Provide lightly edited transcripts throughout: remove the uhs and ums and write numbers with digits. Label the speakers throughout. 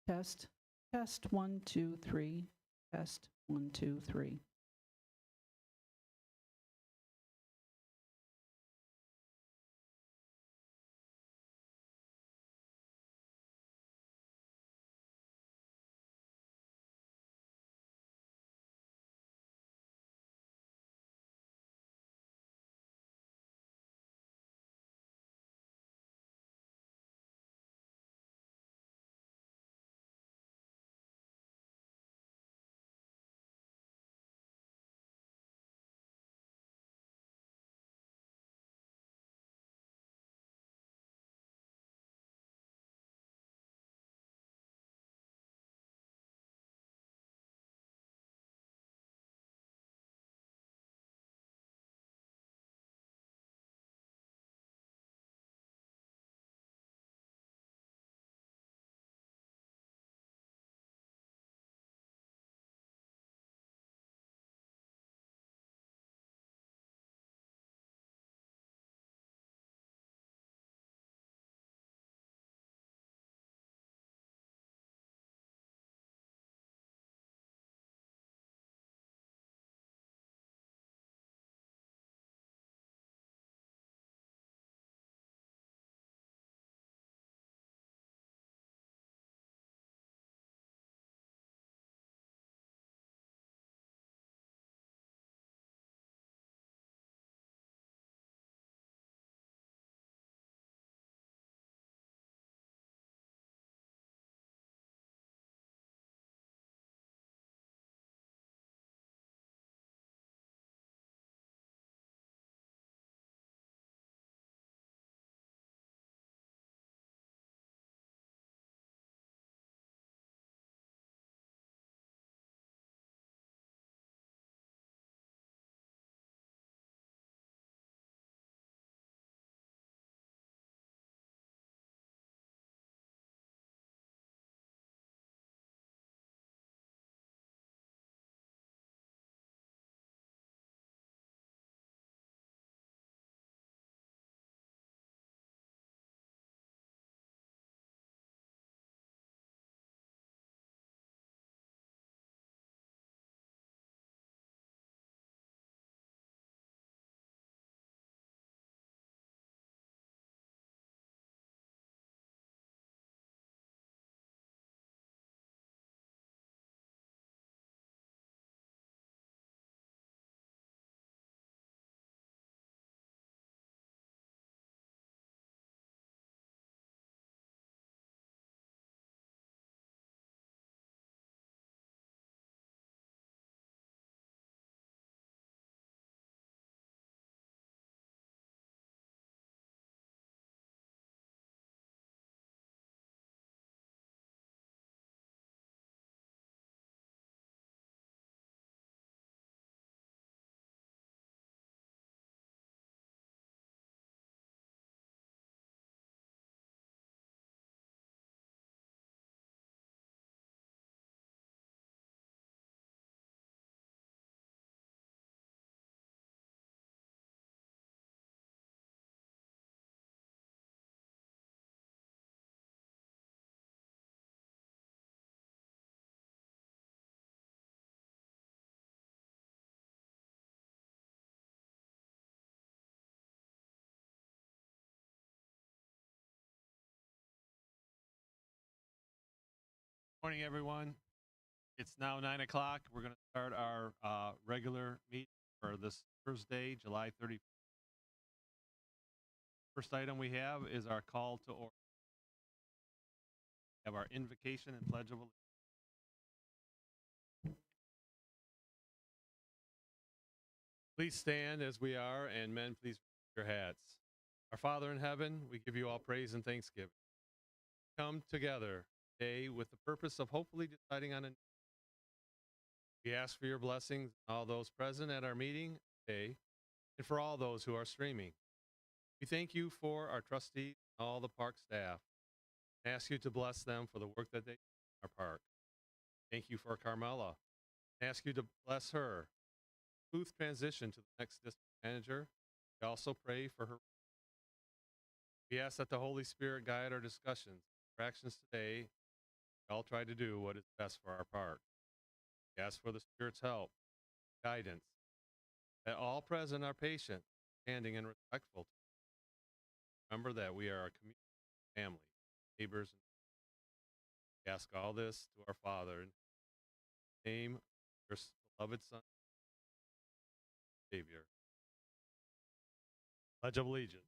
Speaker 1: Test, test, 1, 2, 3. Test, 1, 2, 3.
Speaker 2: Morning, everyone. It's now 9 o'clock. We're going to start our regular meeting for this Thursday, July 31st. First item we have is our call to order. We have our invocation and pledge of allegiance. Please stand as we are, and men, please raise your hats. Our Father in heaven, we give you all praise and thanksgiving. Come together today with the purpose of hopefully deciding on a. We ask for your blessings on all those present at our meeting today and for all those who are streaming. We thank you for our trustees and all the park staff. I ask you to bless them for the work that they do in our park. Thank you for Carmela. I ask you to bless her. Smooth transition to the next district manager. We also pray for her. We ask that the Holy Spirit guide our discussions, our actions today, We all try to do what is best for our park. We ask for the Spirit's help, guidance, that all present are patient, standing, and respectful. Remember that we are a community, family, neighbors, and we ask all this to our Father in the name of your beloved Son, Savior. Pledge of Allegiance.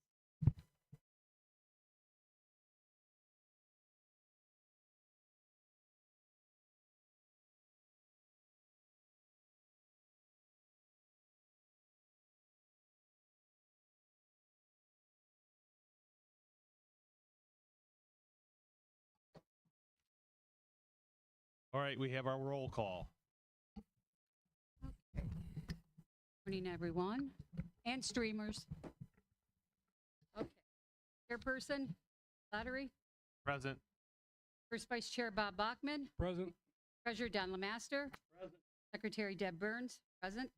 Speaker 2: All right, we have our roll call.
Speaker 3: Morning, everyone, and streamers. Okay. Chairperson, Slattery.
Speaker 2: Present.
Speaker 3: First Vice Chair Bob Bachman.
Speaker 4: Present.
Speaker 3: Treasurer Don Lemaster.
Speaker 4: Present.
Speaker 3: Secretary Deb Burns. Present.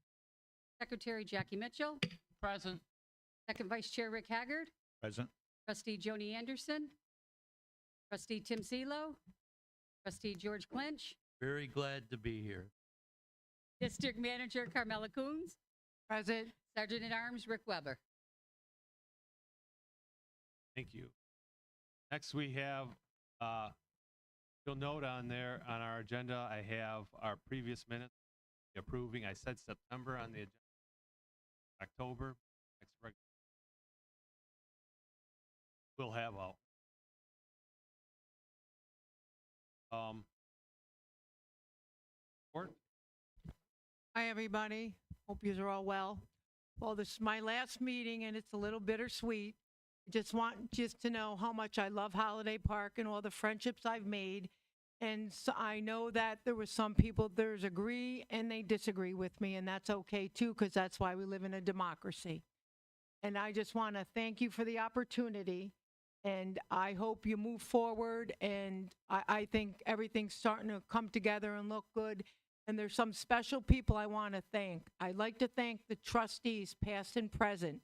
Speaker 3: Secretary Jackie Mitchell.
Speaker 4: Present.
Speaker 3: Second Vice Chair Rick Haggard.
Speaker 4: Present.
Speaker 3: Trustee Joni Anderson. Trustee Tim Celo. Trustee George Clinch.
Speaker 4: Very glad to be here.
Speaker 3: District Manager Carmela Coons.
Speaker 1: Present.
Speaker 3: Sergeant at Arms Rick Weber.
Speaker 2: Thank you. Next, we have, you'll note on there on our agenda, I have our previous minutes approving. I said September on the agenda. October. Next we'll have a report.
Speaker 5: Hi, everybody. Hope you are all well. Well, this is my last meeting, and it's a little bittersweet. I just want to know how much I love Holiday Park and all the friendships I've made. And so I know that there was some people, there's agree and they disagree with me, and that's okay too, because that's why we live in a democracy. And I just want to thank you for the opportunity, and I hope you move forward, and I think everything's starting to come together and look good. And there's some special people I want to thank. I'd like to thank the trustees, past and present.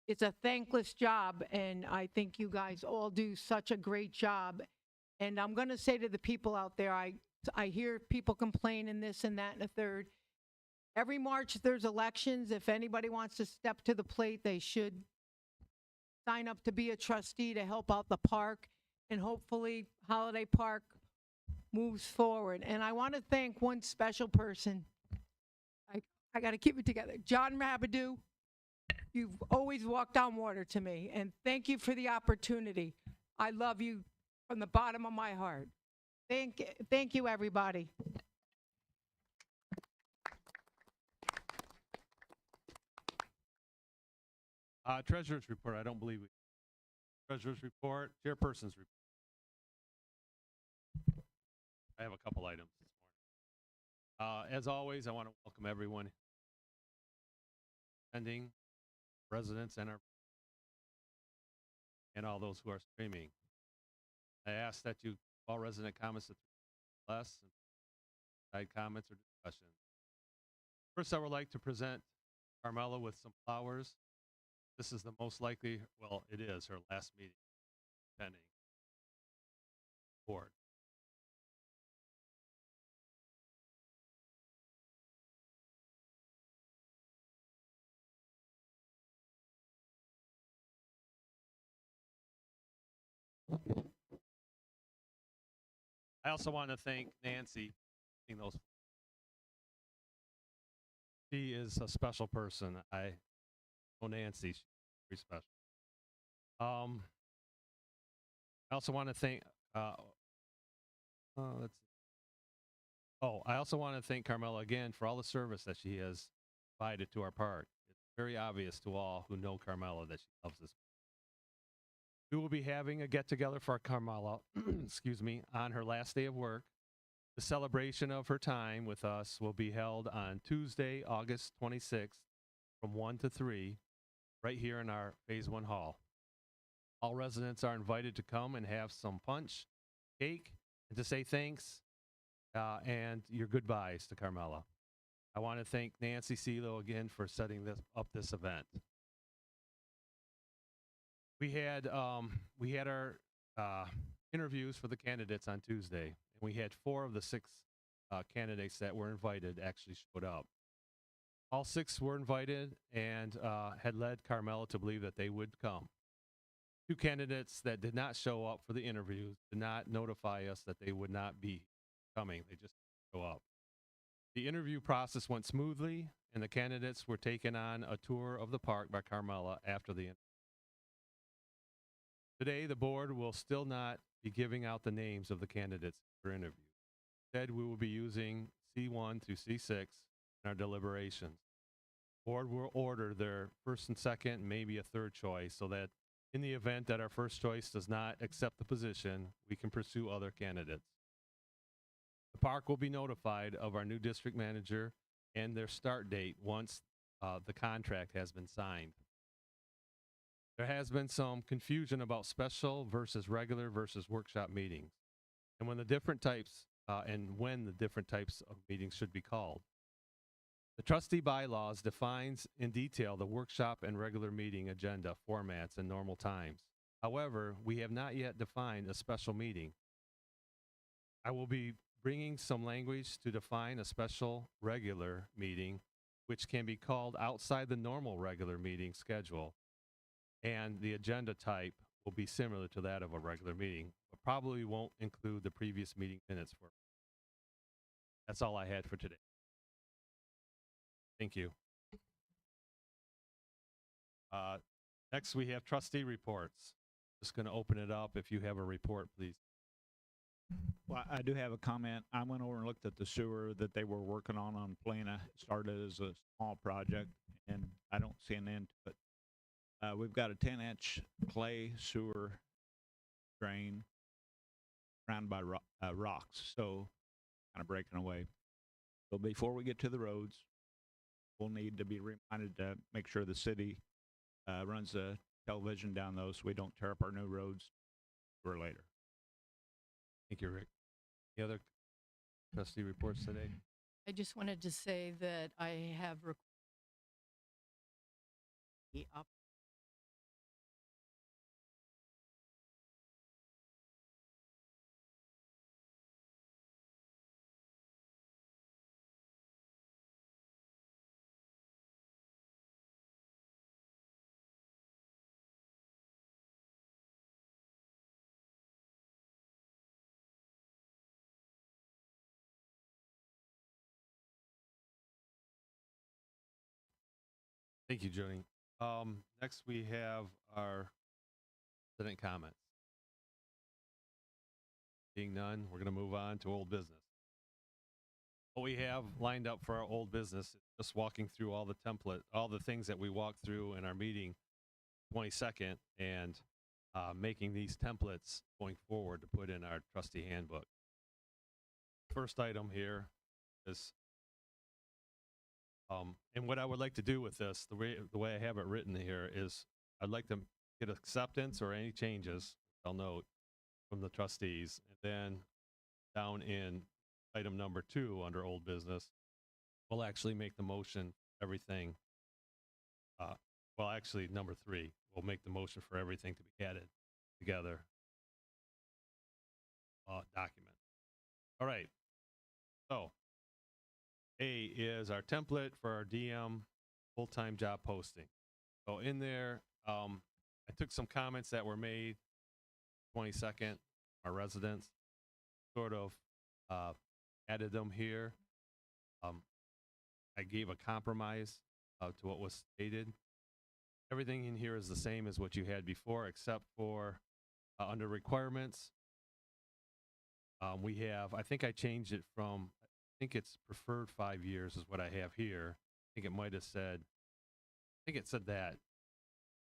Speaker 5: It's a thankless job, and I think you guys all do such a great job. And I'm going to say to the people out there, I hear people complaining this and that and a third. Every March there's elections. If anybody wants to step to the plate, they should sign up to be a trustee to help out the park, and hopefully Holiday Park moves forward. And I want to thank one special person. I got to keep it together. John Rabideau, you've always walked on water to me, and thank you for the opportunity. I love you from the bottom of my heart. Thank you, everybody.
Speaker 2: Treasurer's report. I don't believe we. Treasurer's report. Chairperson's report. I have a couple items this morning. As always, I want to welcome everyone attending, residents, and all those who are streaming. I ask that you all resident comments to less and side comments or discussions. First, I would like to present Carmela with some flowers. This is the most likely, well, it is her last meeting pending board. I also want to thank Nancy for those. She is a special person. I know Nancy. She's very special. I also want to thank. I also want to thank Carmela again for all the service that she has provided to our park. It's very obvious to all who know Carmela that she loves this. We will be having a get-together for Carmela, excuse me, on her last day of work. The celebration of her time with us will be held on Tuesday, August 26th from 1 to 3, right here in our Phase 1 hall. All residents are invited to come and have some punch, cake, and to say thanks and your goodbyes to Carmela. I want to thank Nancy Celo again for setting this event. We had our interviews for the candidates on Tuesday. And we had 4 of the 6 candidates that were invited actually showed up. All 6 were invited and had led Carmela to believe that they would come. 2 candidates that did not show up for the interviews did not notify us that they would not be coming. They just show up. The interview process went smoothly, and the candidates were taken on a tour of the park by Carmela after the interview. Today, the board will still not be giving out the names of the candidates for interview. Instead, we will be using C1 through C6 in our deliberations. The board will order their first and second, maybe a third choice, so that in the event that our first choice does not accept the position, we can pursue other candidates. The park will be notified of our new district manager and their start date once the contract has been signed. There has been some confusion about special versus regular versus workshop meetings, and when the different types of meetings should be called. The trustee bylaws defines in detail the workshop and regular meeting agenda formats and normal times. However, we have not yet defined a special meeting. I will be bringing some language to define a special regular meeting, which can be called outside the normal regular meeting schedule, and the agenda type will be similar to that of a regular meeting, but probably won't include the previous meeting minutes for. That's all I had for today. Thank you. Next, we have trustee reports. Just going to open it up. If you have a report, please.
Speaker 6: Well, I do have a comment. I went over and looked at the sewer that they were working on Plana. It started as a small project, and I don't see an end to it. We've got a 10-inch clay sewer drain surrounded by rocks, so kind of breaking away. So before we get to the roads, we'll need to be reminded to make sure the city runs the television down those so we don't tear up our new roads for later.
Speaker 2: Thank you, Rick. Any other trustee reports today?
Speaker 7: I just wanted to say that I have
Speaker 2: Thank you, Joni. Next, we have our resident comments. Being none, we're going to move on to old business. What we have lined up for our old business is just walking through all the things that we walked through in our meeting 22nd, and making these templates going forward to put in our trustee handbook. First item here is and what I would like to do with this, the way I have it written here, is I'd like to get acceptance or any changes, I'll note, from the trustees. And then down in item number 2 under old business, we'll actually make the motion, everything. Well, actually, number 3, we'll make the motion for everything to be added together. Document. All right. So A is our template for our DM full-time job posting. So in there, I took some comments that were made 22nd, our residents, sort of added them here. I gave a compromise to what was stated. Everything in here is the same as what you had before, except for under requirements. We have, I think I changed it from, I think it's preferred 5 years is what I have here. I think it might have said, I think it said that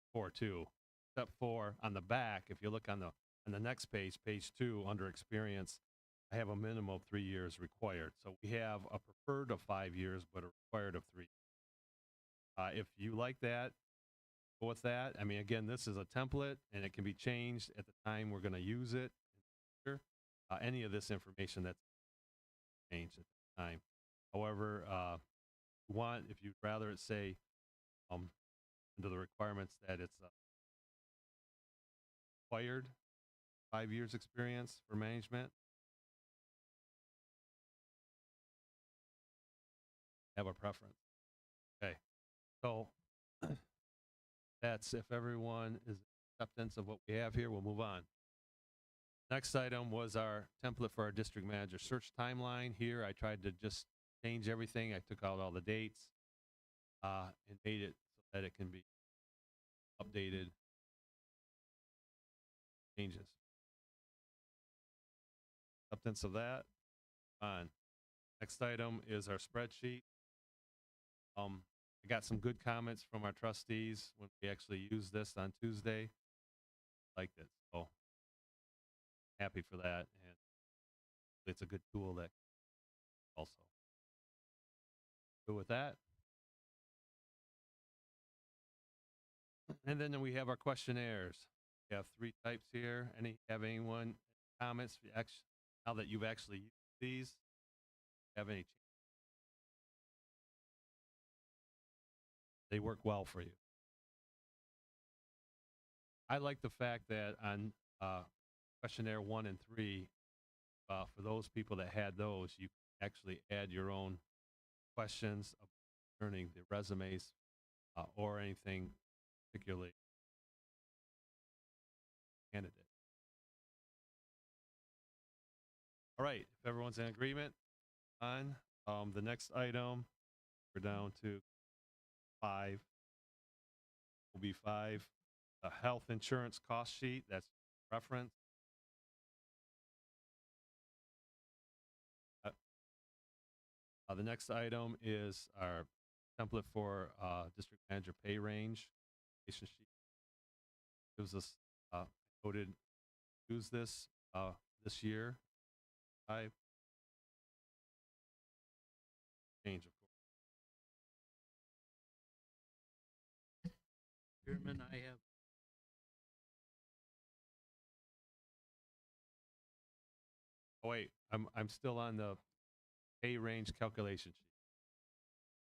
Speaker 2: before too, except for on the back, if you look on the next page, page 2, under experience, I have a minimum of 3 years required. So we have a preferred of 5 years, but a required of 3. If you like that, go with that. I mean, again, this is a template, and it can be changed at the time we're going to use it. Any of this information that's changed at the time. However, if you'd rather it say under the requirements that it's required, 5 years experience for management? Have a preference? Okay. So that's, if everyone is acceptance of what we have here, we'll move on. Next item was our template for our district manager search timeline. Here, I tried to just change everything. I took out all the dates and made it so that it can be updated. Changes. Acceptance of that. On. Next item is our spreadsheet. I got some good comments from our trustees when we actually used this on Tuesday. Liked it, so happy for that, and it's a good tool that also. Good with that. And then we have our questionnaires. We have 3 types here. Have anyone comments now that you've actually used these? Have any? They work well for you. I like the fact that on questionnaire 1 and 3, for those people that had those, you actually add your own questions concerning the resumes or anything particularly candidate. All right, if everyone's in agreement on the next item, we're down to 5. Will be 5. A health insurance cost sheet, that's reference. The next item is our template for district manager pay range. Sheet gives us coded use this this year. I change, of course.
Speaker 4: Chairman, I have
Speaker 2: Oh wait, I'm still on the pay range calculation sheet.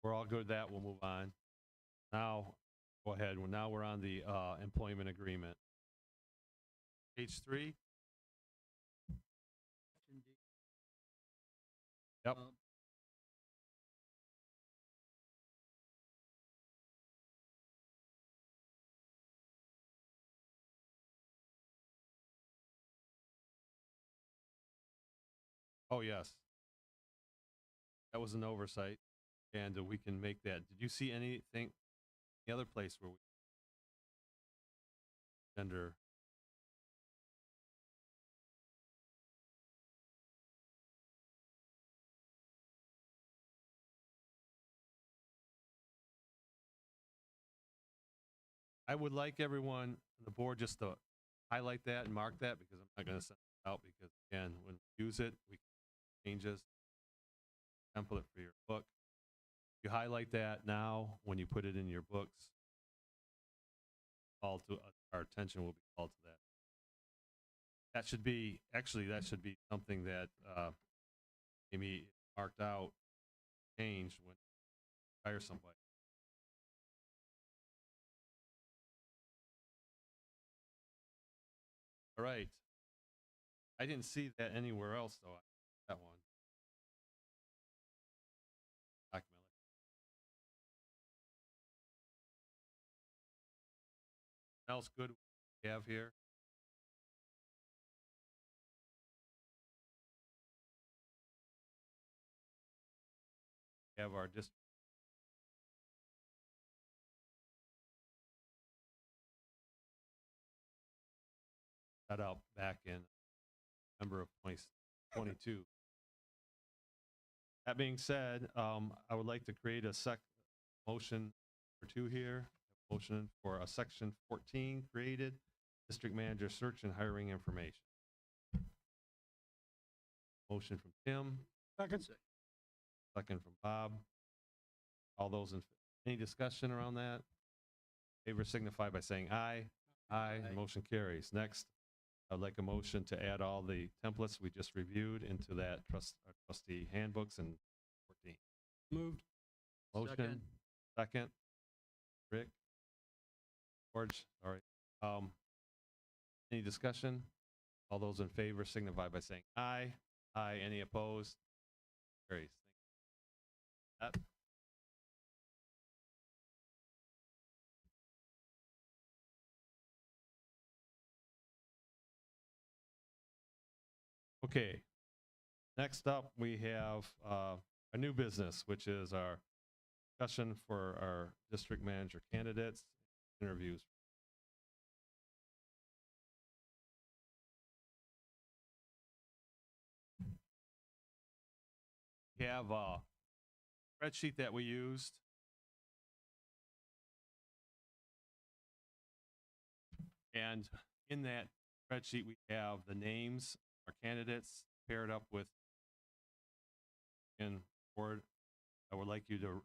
Speaker 2: We're all good with that. We'll move on. Now, go ahead. Now we're on the employment agreement. Page 3. Yep. Oh, yes. That was an oversight, and we can make that. Did you see anything, the other place where we gender? I would like everyone on the board just to highlight that and mark that, because I'm not going to send it out, because again, when we use it, we can change this template for your book. You highlight that now when you put it in your books. Call to our attention will be called to that. That should be something that Amy marked out, changed when you hire somebody. All right. I didn't see that anywhere else, though. That one. Document. Else good we have here? We have our district. Set up back in November of 2022. That being said, I would like to create a motion for 2 here. Motion for a section 14 created, district manager search and hiring information. Motion from Tim.
Speaker 4: second.
Speaker 2: Second from Bob. All those in any discussion around that? Favor signify by saying aye. Aye.
Speaker 4: Aye.
Speaker 2: Motion carries. Next, I'd like a motion to add all the templates we just reviewed into that trustee handbooks and 14.
Speaker 4: Moved.
Speaker 2: Motion. Second. Rick. George. All right. Any discussion? All those in favor signify by saying aye. Aye. Any opposed? Carries. Thank you. Okay. Next up, we have a new business, which is our discussion for our district manager candidates, interviews. We have a spreadsheet that we used. And in that spreadsheet, we have the names of our candidates paired up with in board. I would like you to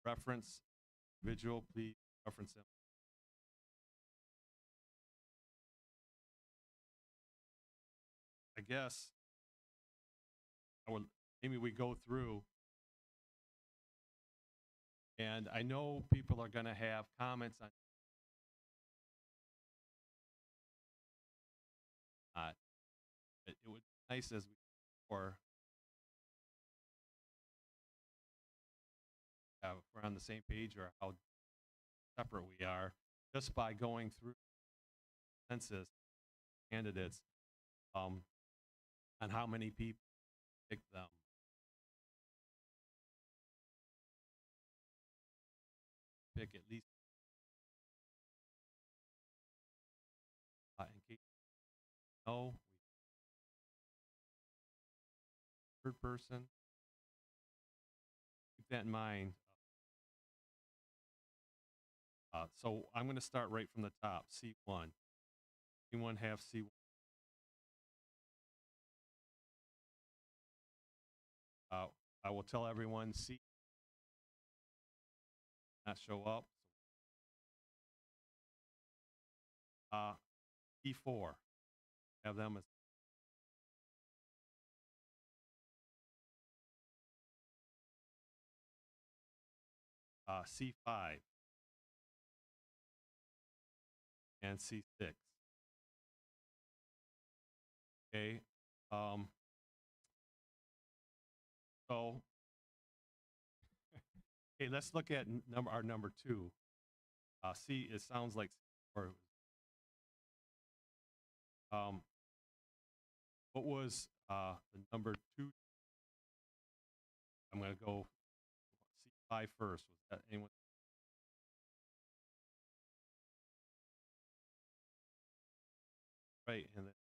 Speaker 2: reference individual, please reference them. I guess maybe we go through, and I know people are going to have comments on it would be nice as we or if we're on the same page or how separate we are, just by going through census candidates, on how many people pick them. Pick at least in case you know, third person. Keep that in mind. So I'm going to start right from the top. C1. Anyone have C1? I will tell everyone C not show up. E4. Have them as C5 and C6. Okay. So, okay, let's look at our number 2. C. It sounds like or what was the number 2? I'm going to go C5 first. Was that anyone? Right, and then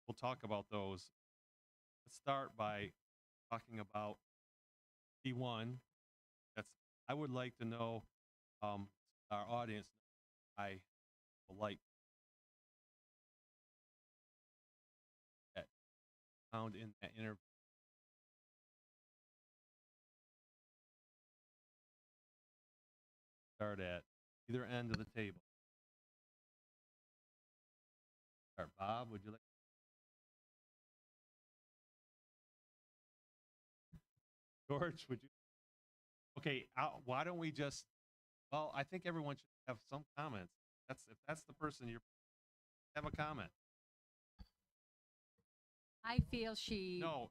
Speaker 2: we'll talk about those. Let's start by talking about C1. I would like to know our audience. I will like that found in that interview. Start at either end of the table. All right, Bob, would you like? George, would you? Okay, why don't we just? Well, I think everyone should have some comments. If that's the person you have a comment.
Speaker 3: I feel she.
Speaker 2: No.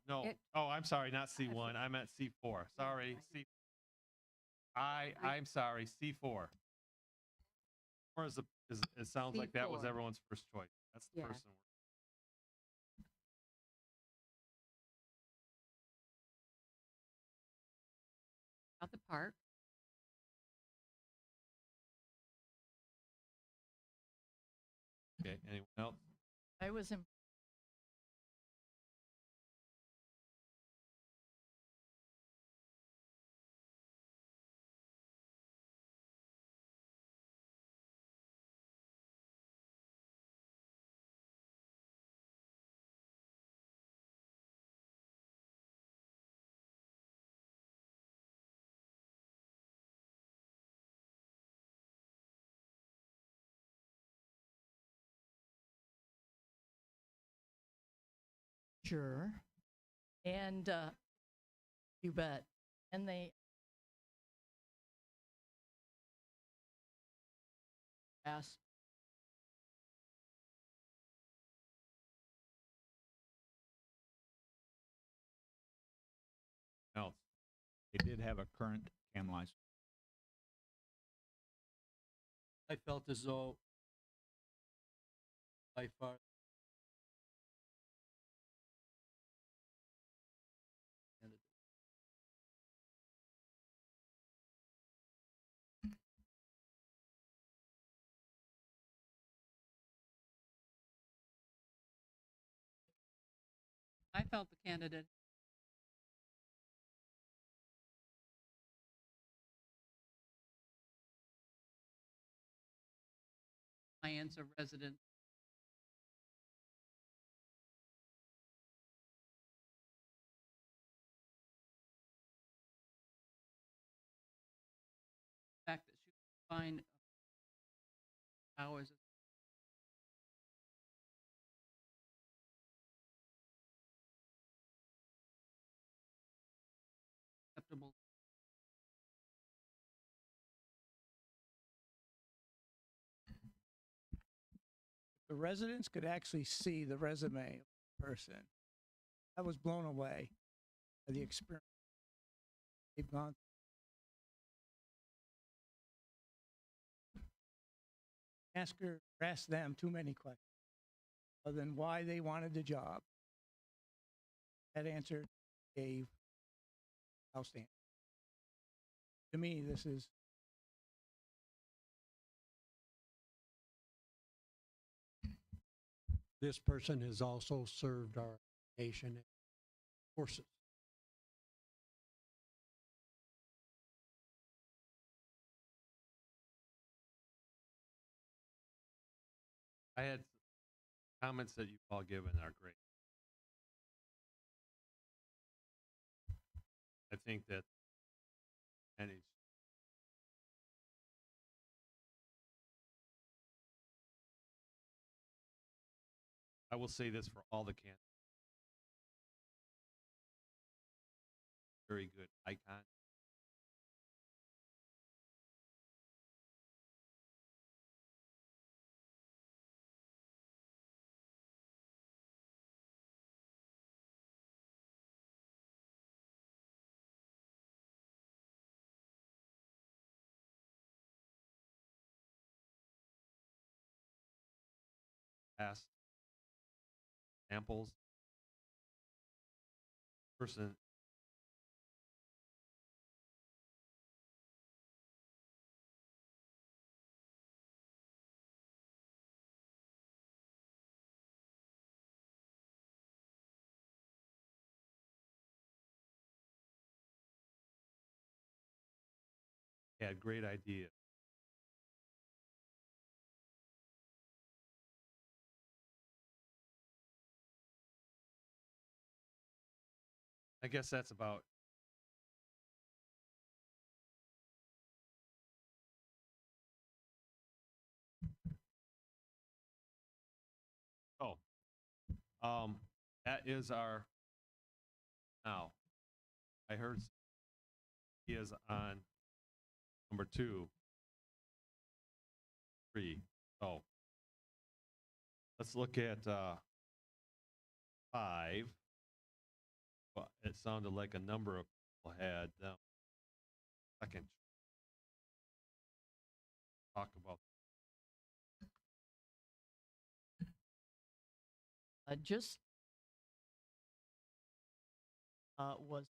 Speaker 2: Oh, I'm sorry, not C1. I meant C4. Sorry, C. I'm sorry, C4. Or it sounds like that was
Speaker 3: C4.
Speaker 2: everyone's first choice. That's the
Speaker 3: Yeah.
Speaker 2: person.
Speaker 3: About the park.
Speaker 2: Okay, anyone else?
Speaker 7: I was in sure. And you bet. And they Pass.
Speaker 2: Else?
Speaker 6: They did have a current can license.
Speaker 4: I felt as though by far candidate.
Speaker 1: I felt the candidate. Clients or residents. Fact that she could find hours. Acceptable.
Speaker 8: The residents could actually see the resume of the person. I was blown away by the experience they've gone. Ask them too many questions other than why they wanted the job. That answer gave outstanding. To me, this is
Speaker 4: This person has also served our nation in forces.
Speaker 2: I had comments that you've all given are great. I think that manage I will say this for all the candidates. Very good icon. Past samples. Person had great ideas. I guess that's about oh. That is our now. I heard he is on number 2, 3. Oh. Let's look at 5. Well, it sounded like a number of people had second talk about
Speaker 7: Just was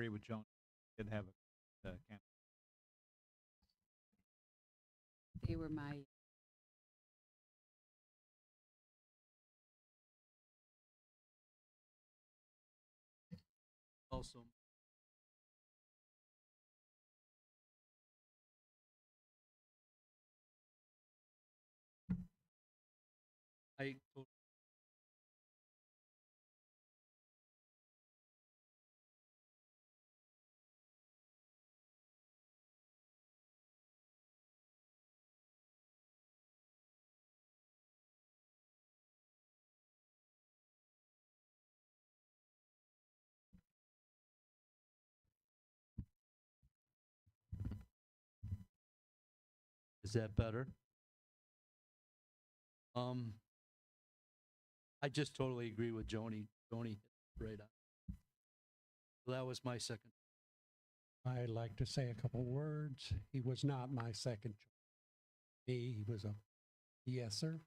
Speaker 6: agree with Joan. Did have a camp.
Speaker 3: They were my,
Speaker 9: Also, I totally Is that better? I just totally agree with Joni. Joni, right on. So that was my second.
Speaker 4: I'd like to say a couple words. He was not my second choice. He was a yes, sir.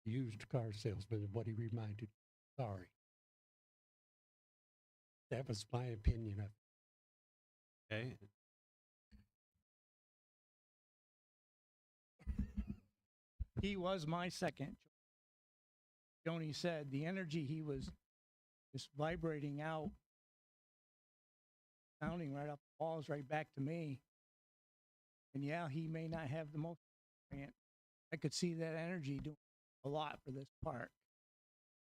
Speaker 4: Used car salesman is what he reminded. Sorry. That was my opinion of it.
Speaker 2: Okay.
Speaker 8: He was my second choice. Joni said the energy he was just vibrating out, sounding right up the walls, right back to me. And yeah, he may not have the most experience. I could see that energy doing a lot for this park.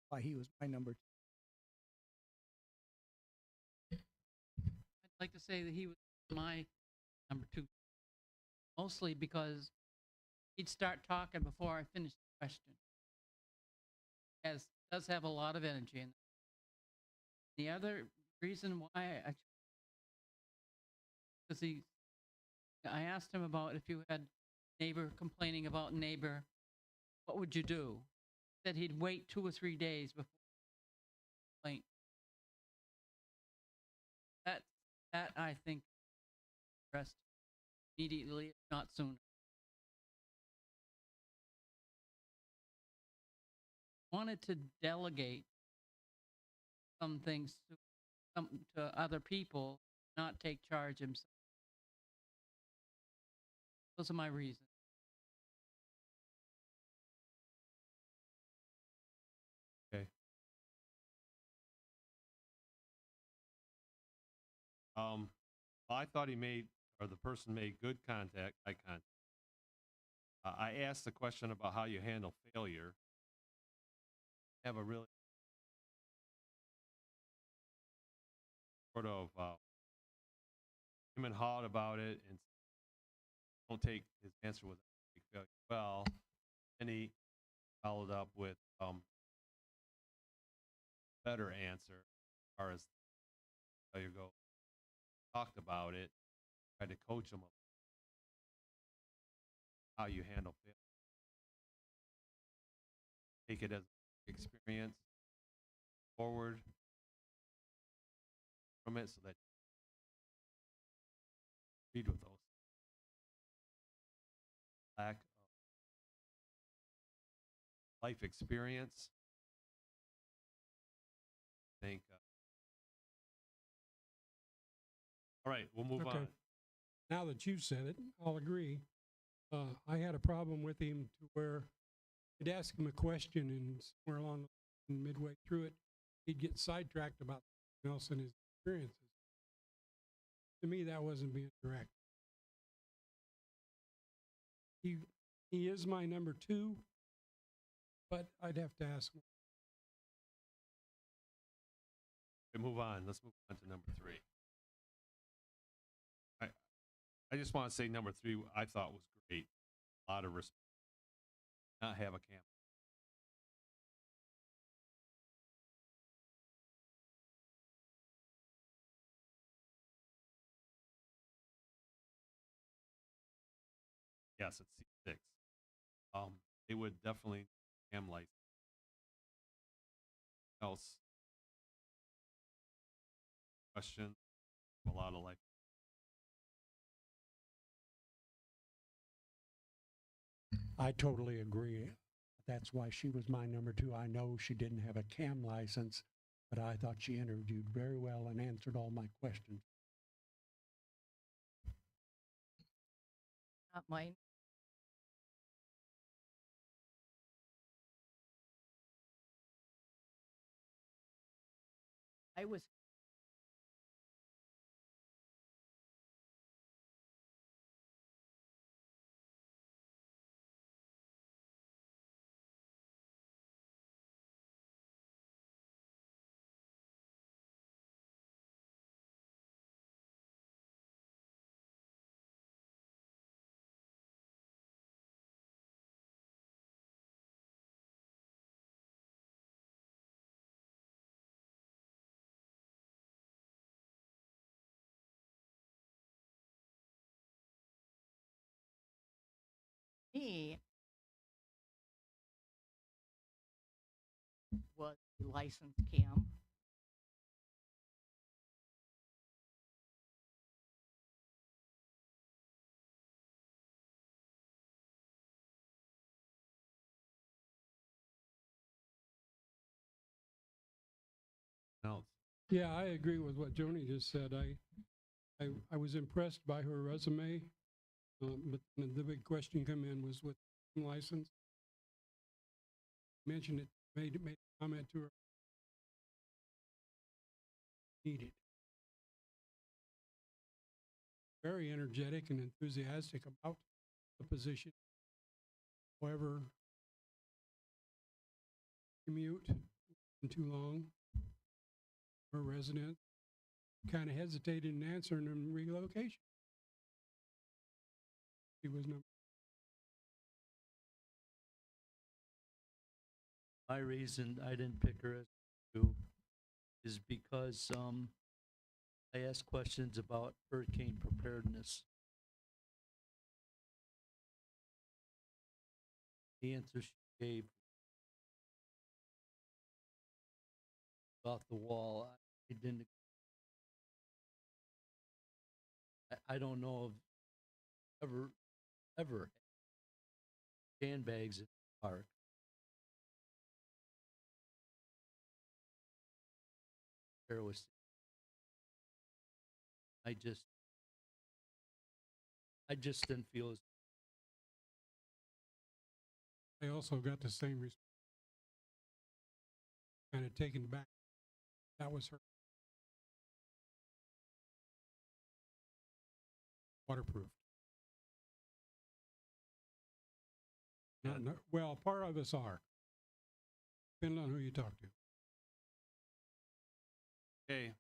Speaker 8: Why he was my number two.
Speaker 9: I'd like to say that he was my number 2, mostly because he'd start talking before I finished the question. Does have a lot of energy. And the other reason why because I asked him about if you had neighbor complaining about neighbor, what would you do? He said he'd wait 2 or 3 days before complaint. That I think addressed immediately, if not sooner. Wanted to delegate some things to other people, not take charge himself. Those are my reasons.
Speaker 2: Okay. I thought the person made good eye contact. I asked the question about how you handle failure. Have a really sort of him and hawed about it, and don't take his answer with big failure well. And he followed up with better answer as far as failure goes. Talked about it, tried to coach him how you handle failure. Take it as experience forward from it so that you read with those lack of life experience. I think all right, we'll move
Speaker 10: Okay.
Speaker 2: on.
Speaker 10: Now that you've said it, I'll agree. I had a problem with him to where you'd ask him a question and somewhere along midway through it, he'd get sidetracked about something else in his experiences. To me, that wasn't being direct. He is my number 2, but I'd have to ask him.
Speaker 2: Okay, move on. Let's move on to number 3. I just want to say number 3 I thought was great. A lot of respect. Not have a camp. Yes, it's C6. They would definitely cam license. Else question a lot of life.
Speaker 4: I totally agree. That's why she was my number 2. I know she didn't have a CAM license, but I thought she interviewed very well and answered all my questions.
Speaker 7: Not mine. I was me was a licensed cam.
Speaker 2: else?
Speaker 10: Yeah, I agree with what Joni just said. I was impressed by her resume, but the big question come in was with license. Mentioned it, made a comment to her. Needed. Very energetic and enthusiastic about the position. However, commute wasn't too long. Her resident kind of hesitated in answering in relocation. She was number.
Speaker 11: My reason I didn't pick her as two is because I asked questions about hurricane preparedness. The answer she gave off the wall. I didn't. I don't know of ever sandbags in the park. There was. I just didn't feel as.
Speaker 10: I also got the same response. Kind of taken back. That was her. Waterproof. Well, part of us are. Depending on who you talk to.
Speaker 2: Okay.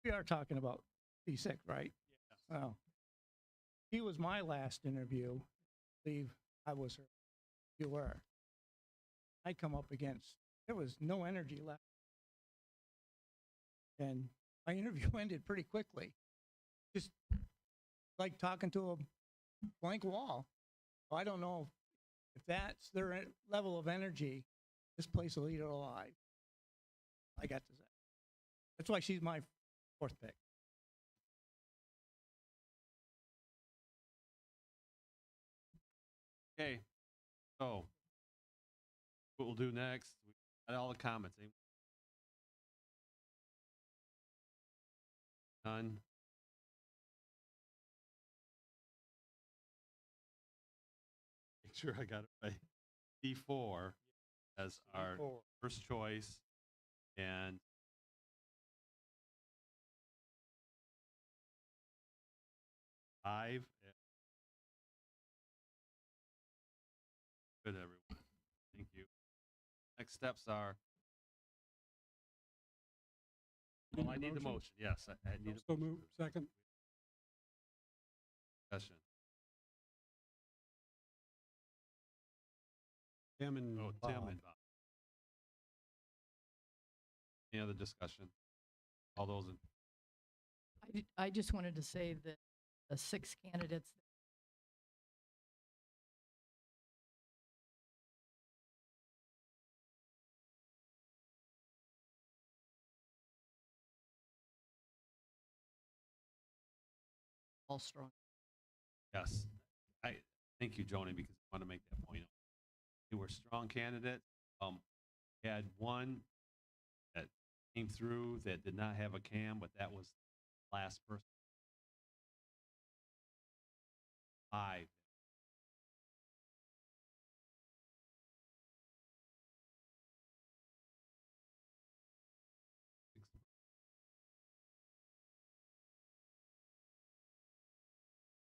Speaker 8: We are talking about C6, right?
Speaker 2: Yes.
Speaker 8: Oh. She was my last interview. I believe I was her. You were. I come up against, there was no energy left. And my interview ended pretty quickly. Just like talking to a blank wall. So I don't know if that's their level of energy, this place will eat it alive. I got to say. That's why she's my fourth pick.
Speaker 2: Okay. So, what we'll do next, we got all the comments. None. Make sure I got it right. D4 as our first choice, and five. Good, everyone. Thank you. Next steps are. Well, I need the motion. Yes, I need
Speaker 10: So move. Second.
Speaker 2: a discussion.
Speaker 10: Tim and
Speaker 2: Oh,
Speaker 10: Bob.
Speaker 2: Tim and Bob. Any other discussion? All those in.
Speaker 7: I just wanted to say that the 6 candidates all strong.
Speaker 2: Yes. I thank you, Joni, because I want to make that point. They were strong candidates. We had one that came through that did not have a cam, but that was the last person. 5.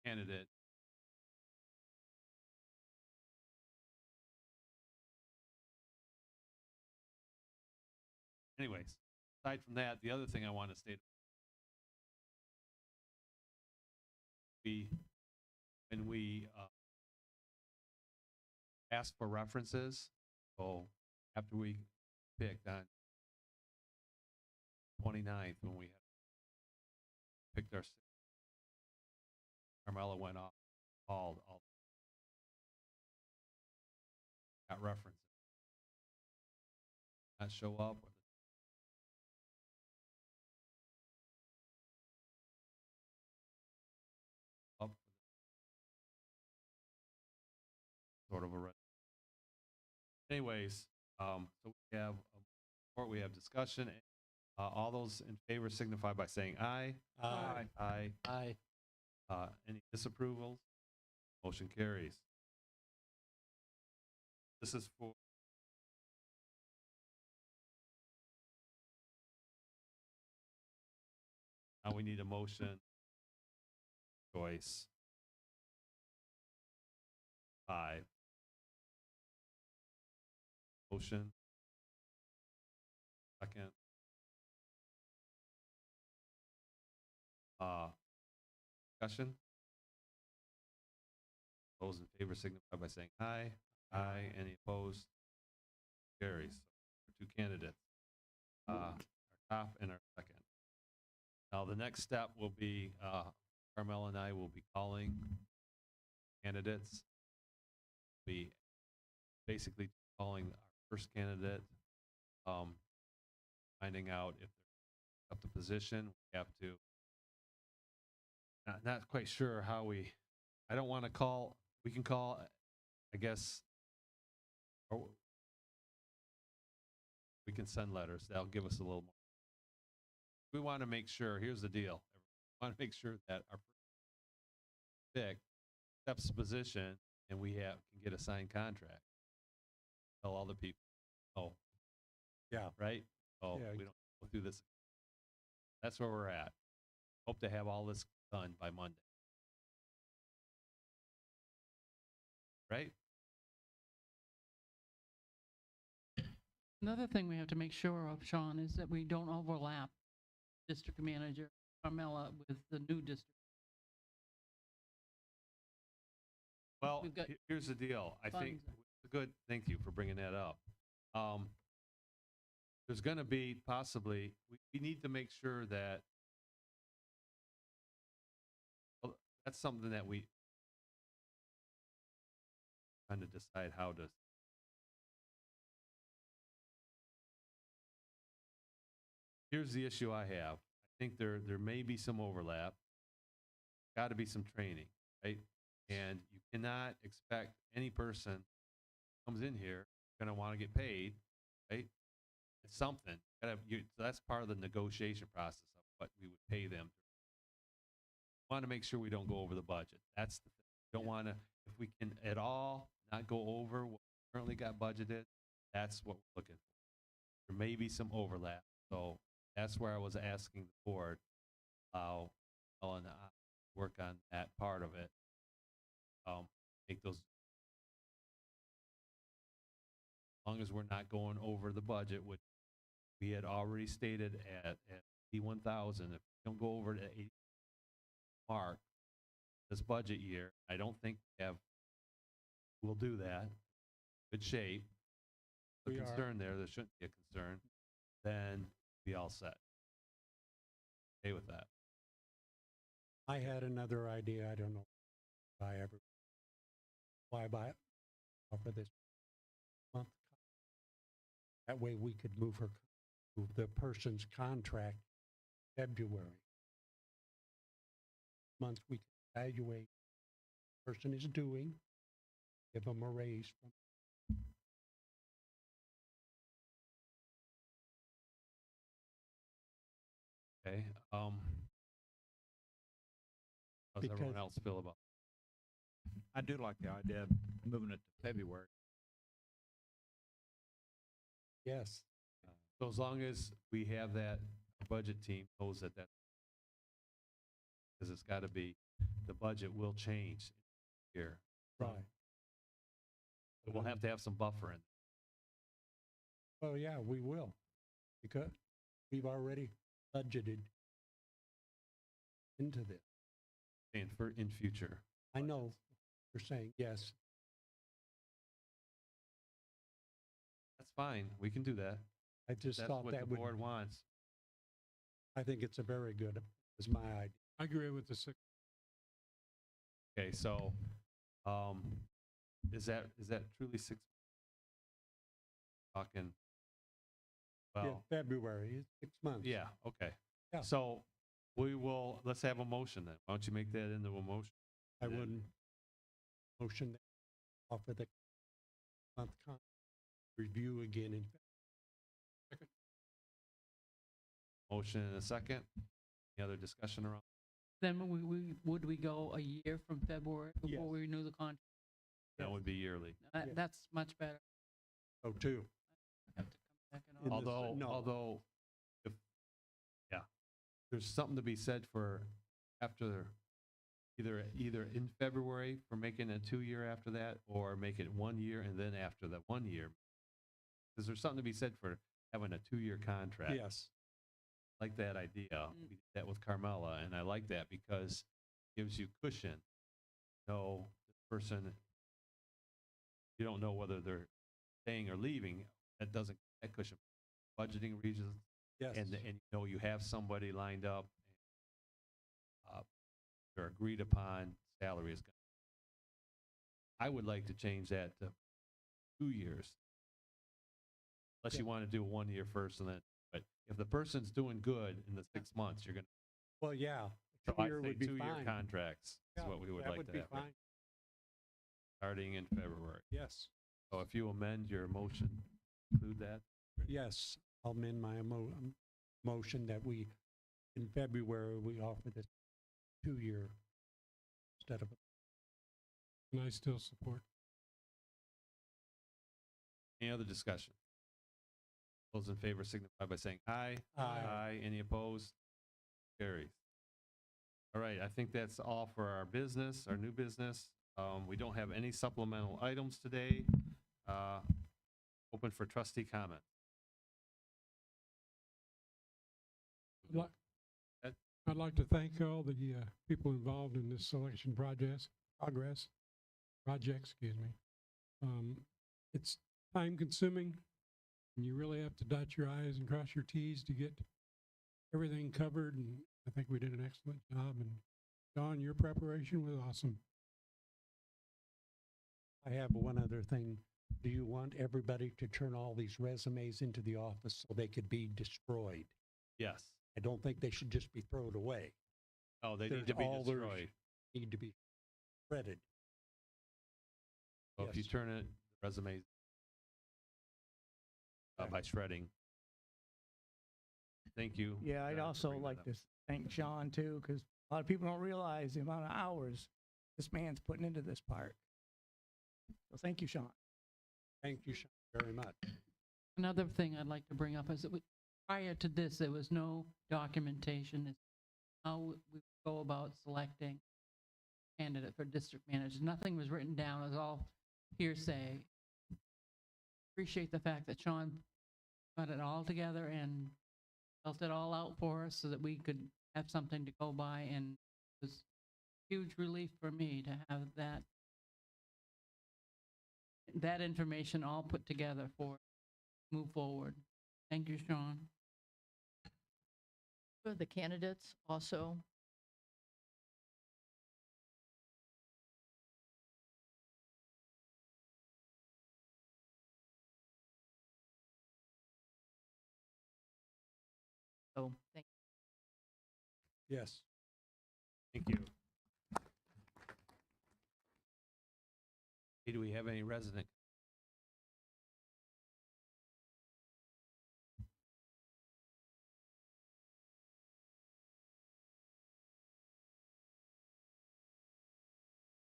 Speaker 2: Candidate. Anyways, aside from that, the other thing I want to state, when we ask for references, so after we picked on 29th, when we picked our, Carmella went off, called all, got references, not show up. Up sort of a anyways, so we have a report, we have discussion. All those in favor signify by saying aye.
Speaker 4: Aye.
Speaker 2: Aye.
Speaker 11: Aye.
Speaker 2: Any disapprovals? Motion carries. This is for now we need a motion. Choice 5. Motion. Second. Discussion. Those in favor signify by saying aye. Aye. Any opposed? Carries. Two candidates. Our top and our second. Now the next step will be Carmel and I will be calling candidates. Be basically calling our first candidate, finding out if they're up the position. We have to. Not quite sure how we. I don't want to call. We can call, I guess. Or we can send letters. That'll give us a little more. We want to make sure. Here's the deal. We want to make sure that our pick accepts the position, and we can get a signed contract. Tell other people. Oh,
Speaker 4: Yeah.
Speaker 2: right. Oh,
Speaker 4: Yeah.
Speaker 2: we don't go through this. That's where we're at. Hope to have all this done by Monday. Right?
Speaker 9: Another thing we have to make sure of, Sean, is that we don't overlap district manager Carmella with the new district.
Speaker 2: Well,
Speaker 9: We've got
Speaker 2: here's the deal. I think
Speaker 9: funds.
Speaker 2: good. Thank you for bringing that up. There's going to be possibly we need to make sure that that's something that we trying to decide how to. Here's the issue I have. I think there may be some overlap. Got to be some training, right? And you cannot expect any person who comes in here going to want to get paid, right? It's something. That's part of the negotiation process of what we would pay them. Want to make sure we don't go over the budget. That's the thing. Don't want to, if we can at all not go over what we currently got budgeted, that's what we're looking for. There may be some overlap. So that's where I was asking the board how Ellen work on that part of it. Make those, as long as we're not going over the budget, which we had already stated at 81,000. If we don't go over the 80 mark this budget year, I don't think we'll do that. Good shape. The
Speaker 4: We are.
Speaker 2: concern there shouldn't be a concern. Then be all set. Okay with that.
Speaker 4: I had another idea. I don't know if I ever why buy it offer this month. That way we could move the person's contract February. Month we can evaluate what the person is doing, give them a raise from
Speaker 2: Okay. How's everyone
Speaker 4: Because-
Speaker 2: else feel about?
Speaker 6: I do like the idea of moving it to February.
Speaker 4: Yes,
Speaker 2: So as long as we have that budget team knows that because it's got to be, the budget will change here.
Speaker 4: right.
Speaker 2: But we'll have to have some buffer in.
Speaker 4: Well, yeah, we will, because we've already budgeted into this.
Speaker 2: And for in future.
Speaker 4: I know you're saying, yes,
Speaker 2: That's fine. We can do that.
Speaker 4: I just
Speaker 2: That's
Speaker 4: thought
Speaker 2: what
Speaker 4: that
Speaker 2: the
Speaker 4: would,
Speaker 2: board wants.
Speaker 4: I think it's a very good, is my idea.
Speaker 10: I agree with the 6.
Speaker 2: Okay, so is that truly 6? Talking.
Speaker 4: Yeah,
Speaker 2: Well,
Speaker 4: February, 6 months.
Speaker 2: yeah, okay.
Speaker 4: Yeah.
Speaker 2: So let's have a motion then. Why don't you make that into a motion?
Speaker 4: I
Speaker 2: then-
Speaker 4: wouldn't motion that offer the month review again in
Speaker 2: Motion and a second. Any other discussion around?
Speaker 9: Then would we go a year from February before
Speaker 4: Yes.
Speaker 9: we renew the contract?
Speaker 2: That would be yearly.
Speaker 4: Yeah.
Speaker 9: That's much better.
Speaker 4: oh two.
Speaker 9: I have to come back and
Speaker 4: In
Speaker 9: all-
Speaker 4: the- no.
Speaker 2: Although, there's something to be said for after either in February for making a 2-year after that, or make it 1 year and then after that 1 year. Because there's something to be said for having a 2-year contract.
Speaker 4: Yes,
Speaker 2: I like that idea. We did that with Carmella, and I like that because it gives you cushion. No, this person, you don't know whether they're staying or leaving. That doesn't, that cushion. Budgeting reasons,
Speaker 4: yes.
Speaker 2: and you know you have somebody lined up, their agreed upon salary is going. I would like to change that to 2 years, unless
Speaker 4: Yeah.
Speaker 2: you want to do 1 year first, and then. But if the person's doing good in the 6 months, you're going to.
Speaker 4: Well, yeah,
Speaker 2: So I
Speaker 4: 2-year
Speaker 2: say
Speaker 4: would be
Speaker 2: 2-year
Speaker 4: fine.
Speaker 2: contracts is
Speaker 4: Yeah,
Speaker 2: what we would
Speaker 4: that
Speaker 2: like
Speaker 4: would
Speaker 2: to
Speaker 4: be
Speaker 2: have,
Speaker 4: fine.
Speaker 2: starting in February.
Speaker 4: Yes,
Speaker 2: So if you amend your motion, include that.
Speaker 4: yes. I'll amend my motion that we, in February, we offer this 2-year instead of,
Speaker 10: And I still support.
Speaker 2: Any other discussion? Those in favor signify by saying aye.
Speaker 4: Aye.
Speaker 2: Any opposed? Carries. All right, I think that's all for our business, our new business. We don't have any supplemental items today. Open for trustee comment.
Speaker 10: I'd like to thank all the people involved in this selection project, excuse me. It's time consuming, and you really have to dot your I's and cross your T's to get everything covered, and I think we did an excellent job. And Don, your preparation was awesome.
Speaker 4: I have one other thing. Do you want everybody to turn all these resumes into the office so they could be destroyed?
Speaker 2: Yes.
Speaker 4: I don't think they should just be thrown away.
Speaker 2: Oh, they
Speaker 4: There's
Speaker 2: need to be
Speaker 4: all their-
Speaker 2: destroyed.
Speaker 4: Need to be shredded.
Speaker 2: So if you
Speaker 4: Yes.
Speaker 2: turn it, resumes by shredding. Thank you.
Speaker 8: Yeah, I'd
Speaker 2: John, for
Speaker 8: also
Speaker 2: bringing that
Speaker 8: like
Speaker 2: up.
Speaker 8: to thank Sean too, because a lot of people don't realize the amount of hours this man's putting into this park. So thank you, Sean.
Speaker 4: Thank you, Sean, very much.
Speaker 9: Another thing I'd like to bring up is that prior to this, there was no documentation as to how we go about selecting candidate for district manager. Nothing was written down. It was all hearsay. Appreciate the fact that Sean got it all together and spelled it all out for us so that we could have something to go by, and it was huge relief for me to have that information all put together for move forward. Thank you, Sean.
Speaker 7: For the candidates also, so thank
Speaker 4: Yes.
Speaker 2: Thank you. Hey, do we have any resident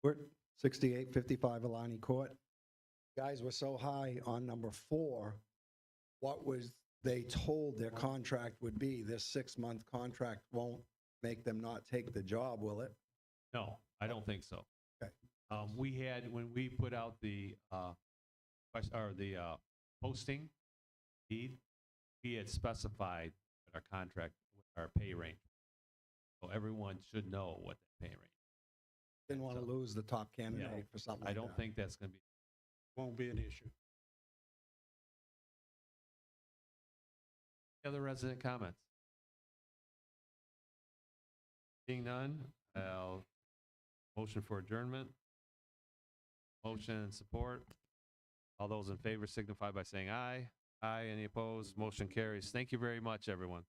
Speaker 12: Court, 6855 Alani Court. Guys were so high on number 4. What was they told their contract would be? This 6-month contract won't make them not take the job, will it?
Speaker 2: No, I don't think so.
Speaker 12: Okay.
Speaker 2: We had, when we put out the, posting deed, we had specified our contract, our pay range. So everyone should know what the pay range.
Speaker 12: Didn't want to lose the top candidate for something
Speaker 2: I
Speaker 12: like
Speaker 2: don't
Speaker 12: that.
Speaker 2: think that's going to be.
Speaker 10: Won't be an issue.
Speaker 2: Other resident comments? Seeing none, I'll motion for adjournment. Motion and support. All those in favor signify by saying aye. Aye. Any opposed? Motion carries. Thank you very much, everyone.